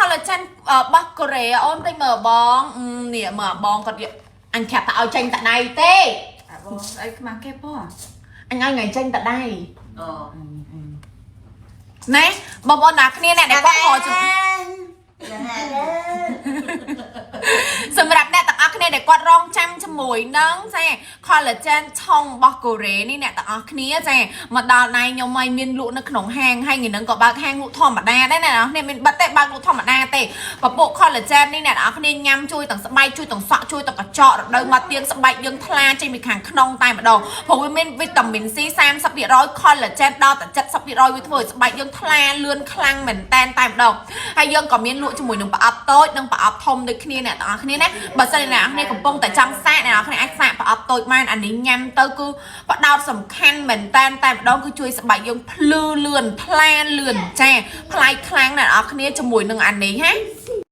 collagen bác Korea ôn tay mở bong nè mở bong còn anh kẹp tạo tranh tại đây tê ấy mà kẹp po anh ngày tranh tại đây nè bong nè kia nè để quát hồi chụp សម្រាប់អ្នកទាំងអស់គ្នាដែលគាត់រងចាំជាមួយនឹងចា collagen ឆុងរបស់កូរ៉េនេះអ្នកទាំងអស់គ្នាចាមកដល់ដៃខ្ញុំឲ្យមានលក់នៅក្នុងហាងហើយថ្ងៃហ្នឹងក៏បើកហាងលក់ធម្មតាដែរអ្នកនរគ្នាមានបិទទេបើកលក់ធម្មតាទេពពួក collagen នេះអ្នកទាំងអស់គ្នាញ៉ាំជួយទាំងស្បែកជួយទាំងសក់ជួយទាំងកញ្ចក់រដូវមកទៀងស្បែកយើងថ្លាចេញពីខាងក្នុងតែម្ដងព្រោះវាមានវីតាមីន C 30% collagen ដល់តែ 70% វាធ្វើឲ្យស្បែកយើងថ្លាលឿនខ្លាំងមែនតែម្ដងហើយយើងក៏មានលក់ជាមួយនឹងប្រអប់តូចនិងប្រអប់ធំដូចគ្នាអ្នកទាំងអស់គ្នាណាបើសិនអ្នកទាំងអស់គ្នាកំពុងតែចង់សាកអ្នកទាំងអស់គ្នាអាចសាកប្រអប់តូចបានអានេះញ៉ាំទៅគឺបដោតសំខាន់មែនតែម្ដងគឺជួយស្បែកយើងភ្លឺលឿនថ្លាលឿនចាផ្លាយខ្លាំងអ្នកទាំងអស់គ្នាជាមួយនឹងអានេះហ៎